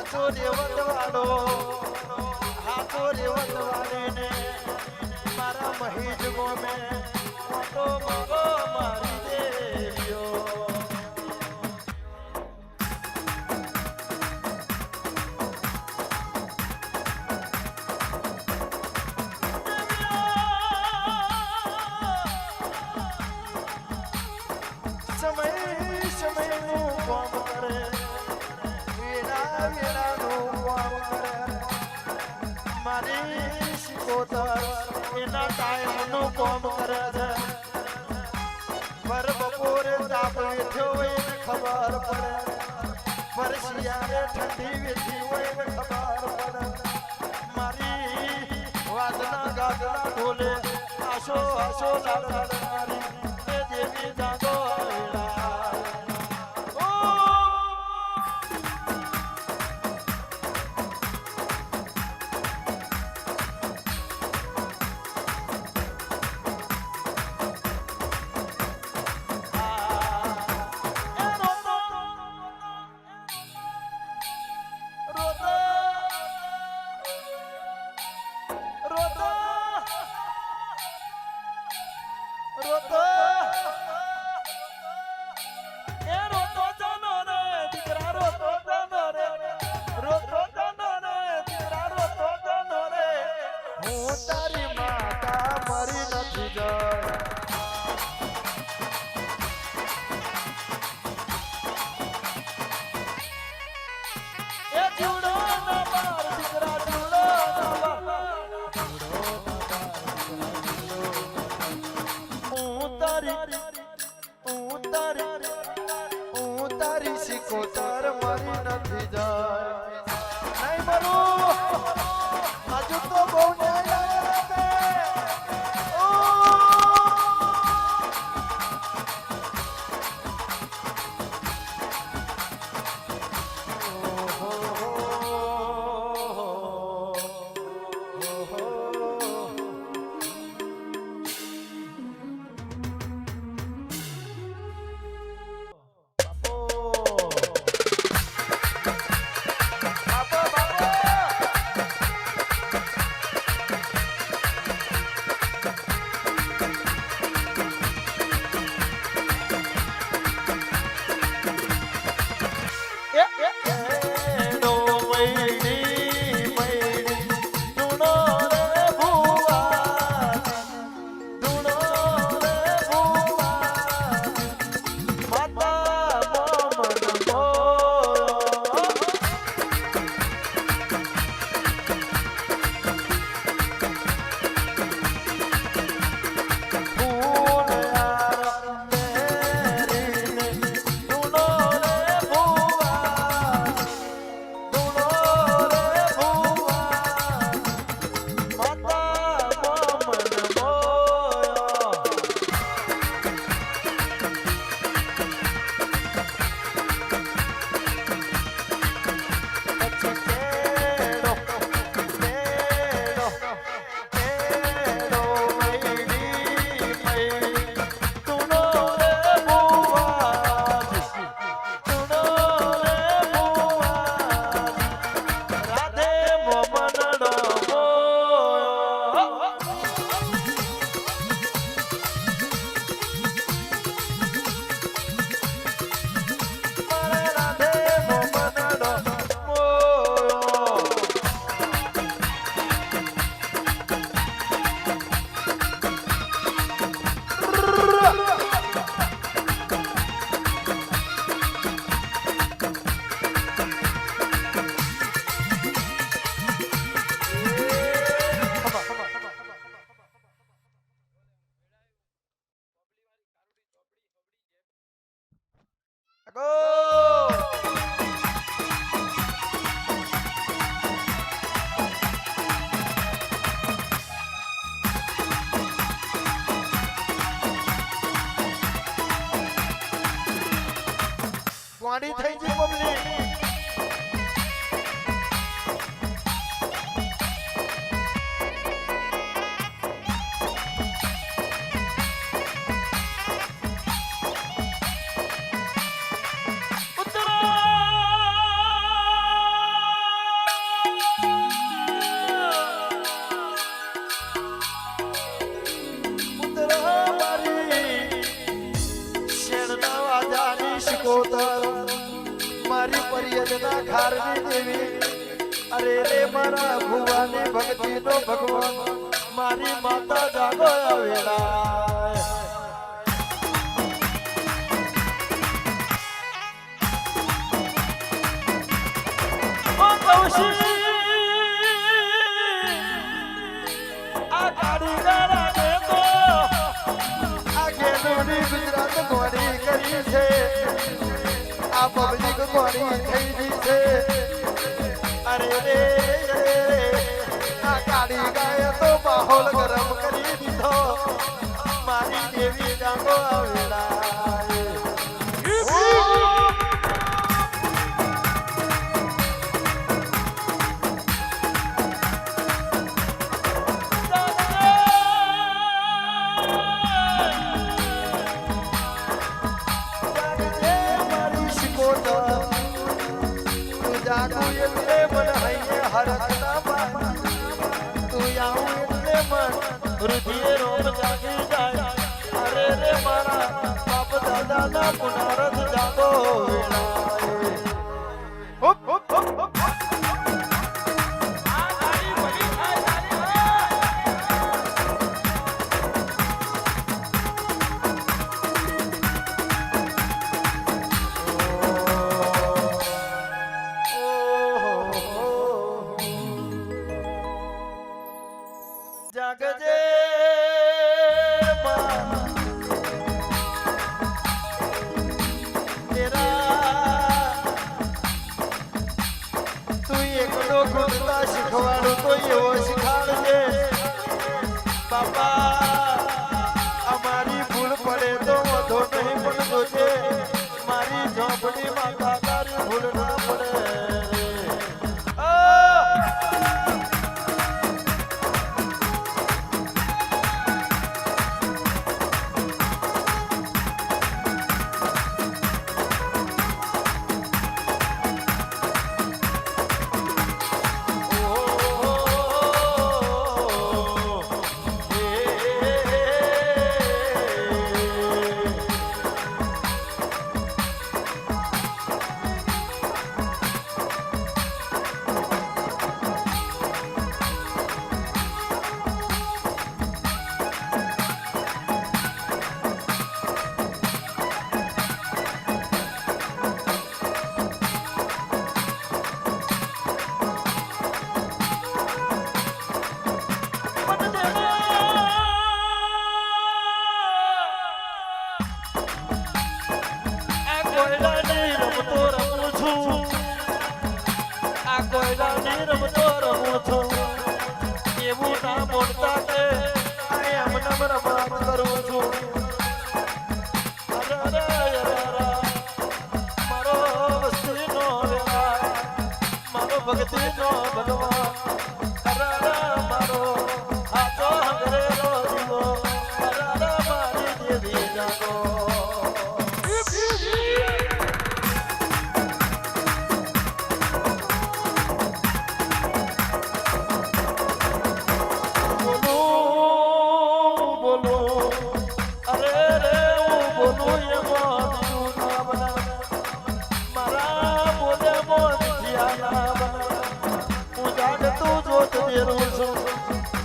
હાચો રેવતવાળો હાચો રેવતવાળીને મારા મહીજ ગોમે મોટો મગો મારી દેવ્યો સમયનું કામ કરે વેળા વેળાનું કામ કરે મારી શિકોતર એના ટાઈમનું કામ કરે છે પર બપોરે તાપ વેઠ્યો હોય ને ખબર પડે પર શિયાળે ઠંડી વેઠી હોય ને ખબર પડે મારી વાદના ગાગડા ઢોલે આશો આશો લાડ લાડ મારી એ દેવી જાગો તારી માતા મરી નથી જાય એ જીવડો ના બાર દીકરા જીવડો ના બાર હું તારી શિકોતર મરી નથી જાય નહીં મરું હજુ તો બહુ વાડી થઈ ગઈ પબ્લિક શિકોતર મારી પરિયજના ખારવી દેવી અરે રે મારા ભુવાની ભક્તિનો ભગવાન મારી માતા જાગો આવેલા ઓ કૌશી આ ગાડી ગાડા દે તો આ ગેલુડી ગુજરાત ગોળી કરી છે આ પબ્લિક ગોળી થઈ ગઈ છે અરે રે આ ગાડી ગાય તો માહોલ ગરમ કરી દીધો મારી દેવી જાગો આવેલા રુધિએ રોમ જાગી જાય અરે રે મારા બાપ દાદા ના પુનરથ જાગો વેળાએ હોપ હોપ હોપ હોપ આ તારી બડી થાય તારી જાગજે શીખવાડો તો એવો શીખાડજે બાપા અમારી ભૂલ પડે તો વધો નહીં પણ જોજે મારી ઝોપડી માતા તારી ભૂલ ના પડે એવું ના બોલતા કે એમને રબાબ કરું છું મારો વસ્તી નો મારો ભક્તિ નો ભગવાન મારો હાથો હંગરેલો જીવો મારી દેવી જાગો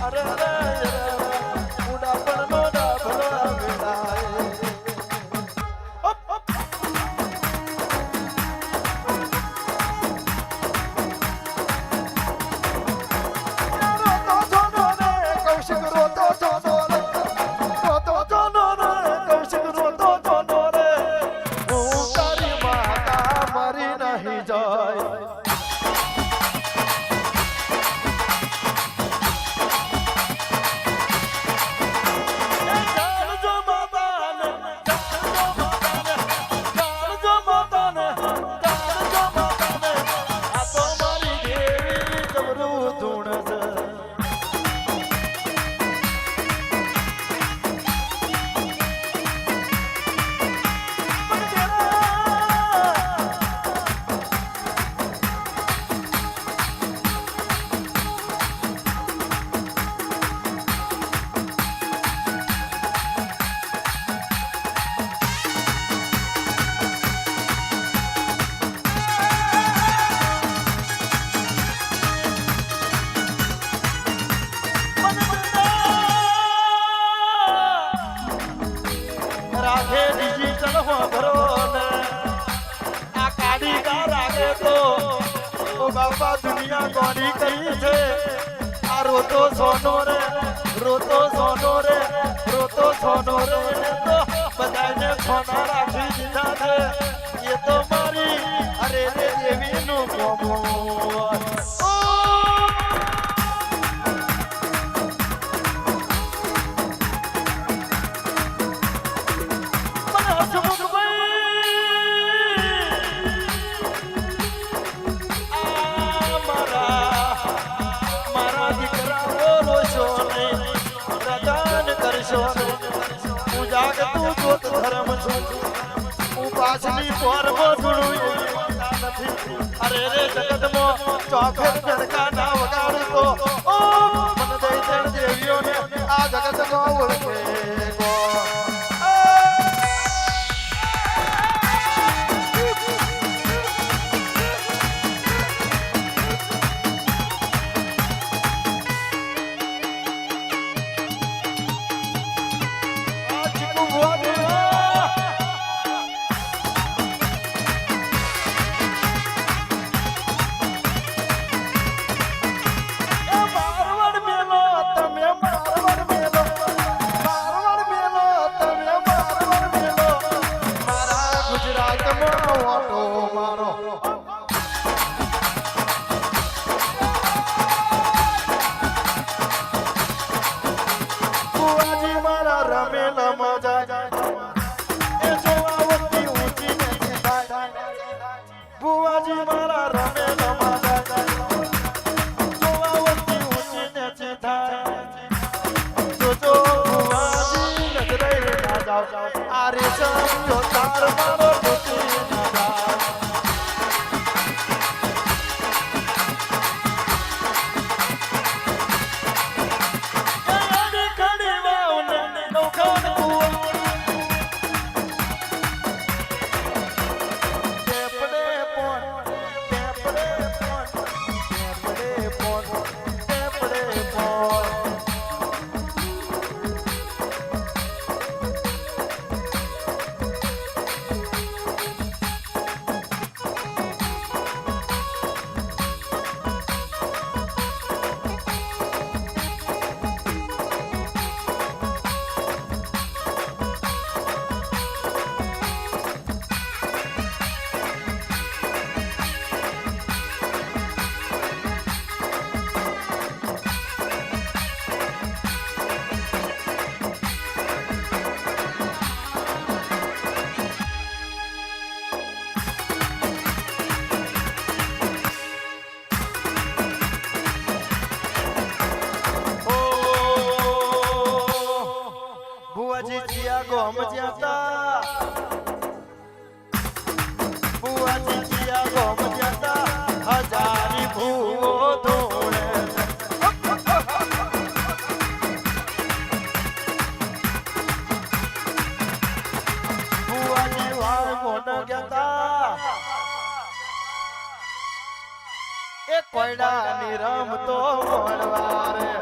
અરે ઉડા પણ મોડા ભલા વેળાએ રોતો જોડો રે કૌશિક રોતો જોડો રોતો અહીંયા ગોરી કરી છે આ રોતો સોનો રે રોતો સોનો રે રોતો સોનો રે તો બધાને સોના રાખી દીધા છે એ તો મારી અરે રે દેવીનું કોમો અરે રે જગતમાં ચોફેર જડકા ના વગાડું તો ઓ મને દઈ જણ દેવીઓને આ જગતમાં ઓળખે ગો બુવાજી મારા રમે રમા જોવાવતી ઊંચી નીચે થાય જોજો બુવાજી નજરે ના જાવ આ રેશમ જો તાર મારો તૂટી ના જાય ગોમ જ્યાતા બુવાજી જીયા ગોમ જ્યાતા હજારી ભૂવો ધોળે બુવાજી વાળ મોન જ્યાતા એ કોયડાની રમતો મળવારે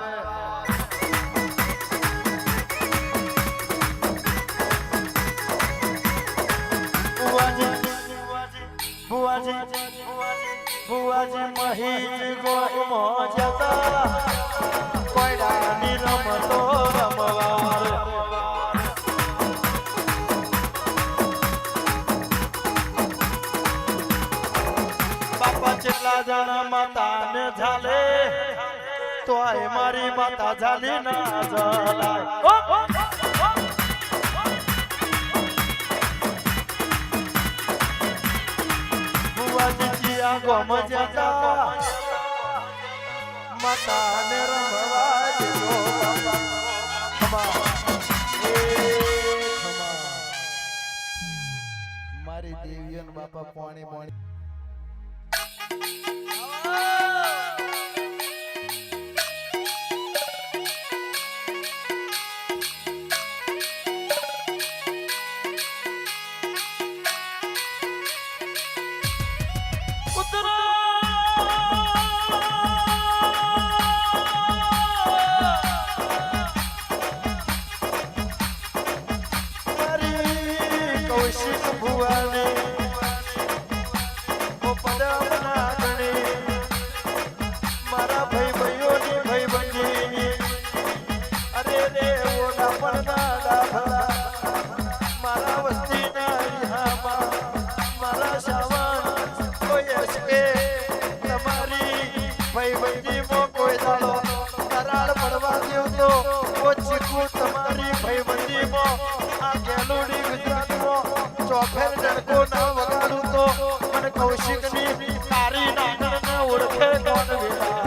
બુવાજી મહી ગોમો જતા કોયડાની રમતો રમવાર બાપા જેટલા જણા માતાને ઝાલે તોય મારી માતા ઝાલી ના ઝાલાય ગોમ જતા માતાને રમવા દેજો મારી દેવીઓ બાપા પાણી પાણી બૈરીમાં આ ગેલુડી ગુજરાતમાં ચોફેર ડણકો ના વગાડું તો મને કૌશિકની તારી નાગણને ઓળખે કોણ વેલાય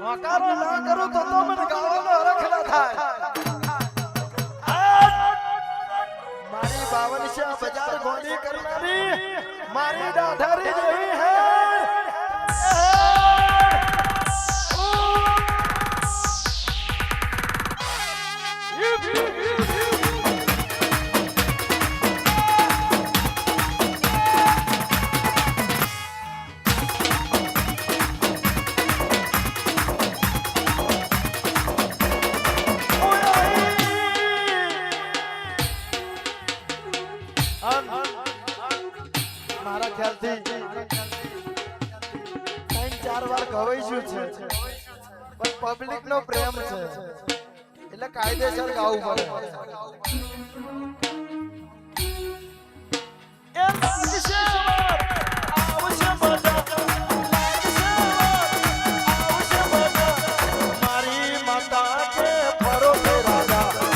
વાકારો ના કરું તો મને ગાવાનો હરખ ના થાય મારી 52 બજાર ગોળી કરનારી મારી દાઢારી જેવી હે મારા ખ્યાલથી 3-4 વાર ગવાઈશું છે પણ પબ્લિક નો પ્રેમ છે એટલે કાયદેસર ગાવું પડે એ લાગશે આવશે મજા આવશે મજા મારી માતા કે ફરો કે રાજા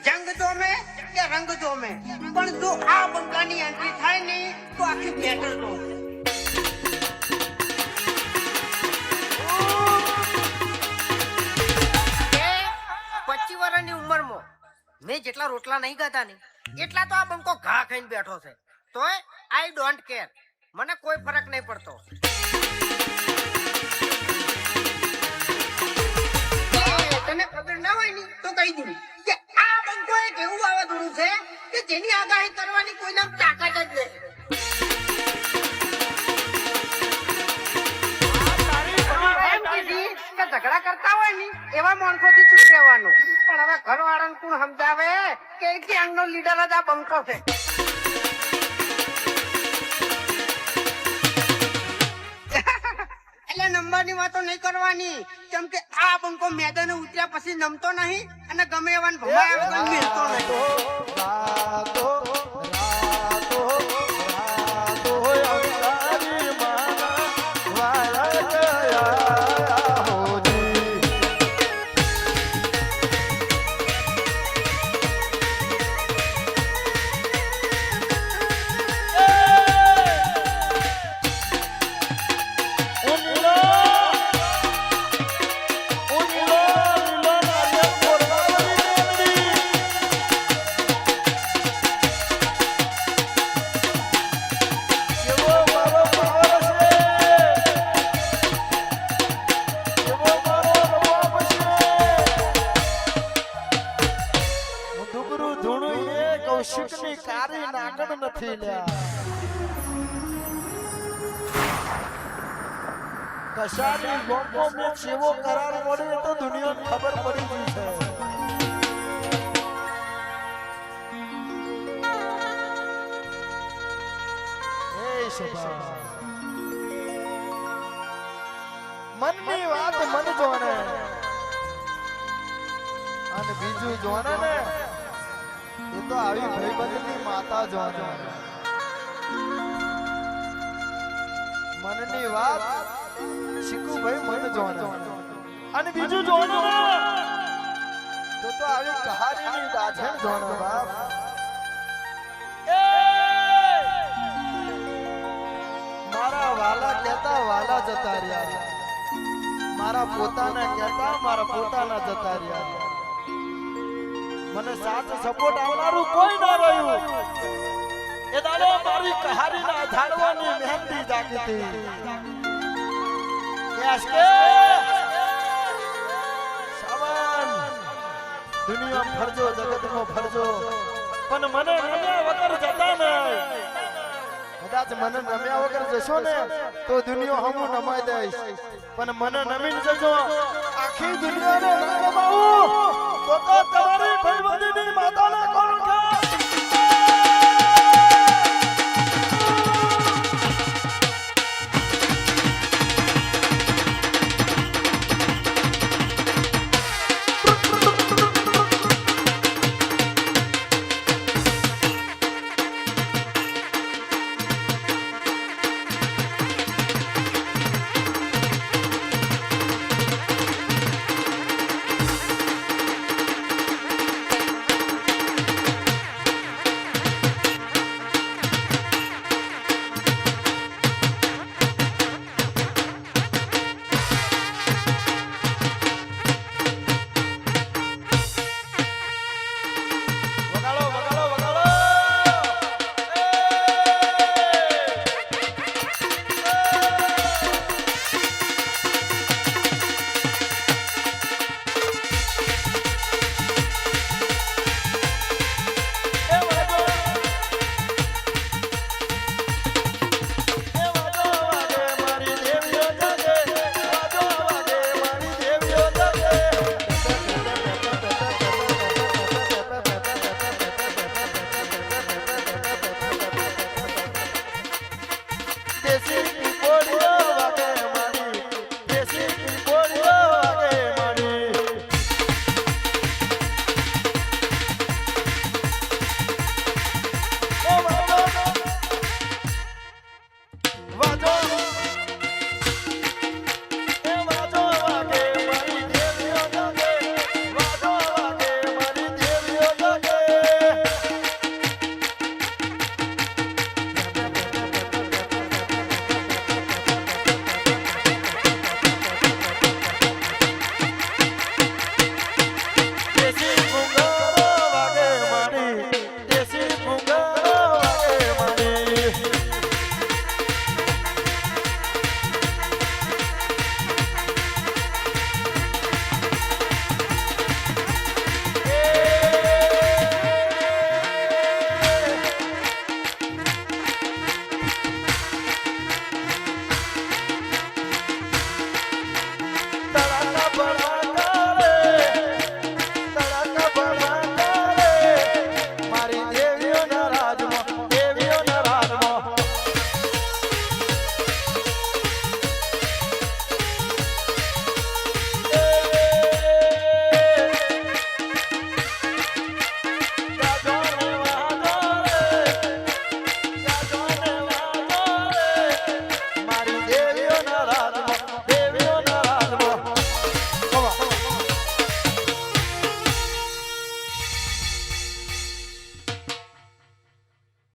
જંગ જોમે કે રંગ જોમે પણ જો આ બંગાની એન્ટ્રી થાય ને તો આખી બેટર નો 25 વર્ષની ઉંમરમાં મેં જેટલા રોટલા નહીં ખાતા ને એટલા તો આ બંકો ઘા ખાઈને બેઠો છે તોય આઈ ડોન્ટ કેર મને કોઈ ફરક નહીં પડતો તને ખબર ના હોય ને તો કહી દઉં કે આ બંકો એક એવું વાવાઝોડું છે કે જેની આગાહી કરવાની કોઈના તાકાત જ નથી ઝઘડા કરતા હોય ને એવા માણસોથી દૂર રહેવાનું પણ હવે ઘરવાળાને કોણ સમજાવે કે ગેંગનો લીડર જ આ બંકો છે એટલે નંબરની વાતો નહીં કરવાની કેમ કે આ બંકો મેદાને ઉતર્યા પછી નમતો નહીં અને ગમે એવાને ભમાયા વગર મિલતો નહીં નથી લ્યા કશાની ગોપો મેં સેવો કરાર પડ્યો તો દુનિયાને ખબર પડી ગઈ છે એ સભા મનની વાત મન જોણે અને બીજું જોણે ને એ તો આવી ભાઈબંધની માતા જોણે મનની વાત શીખુભાઈ મન જોણે અને બીજું જોણે તો આવી કહારીની દાછણ જોણે બાપ મારા વાલા કહેતા વાલા જતા રહ્યા મારા પોતાના કહેતા મારા પોતાના જતા રહ્યા મને સાથ સપોર્ટ આવનારું કોઈ ના રહ્યું એ દાડો મારી કહારીના ઝાડવાની મહેંદી જાગતી સાવન દુનિયામાં ફરજો જગતમાં ફરજો પણ મને રમ્યા વગર જતા નહીં કદાચ મને રમ્યા વગર જશો ને તો દુનિયા હમું નમાઈ દઈશ પણ મને નમીન જજો આખી દુનિયાને ન નમાવું તો તમારી ભાઈબંધીની માતાને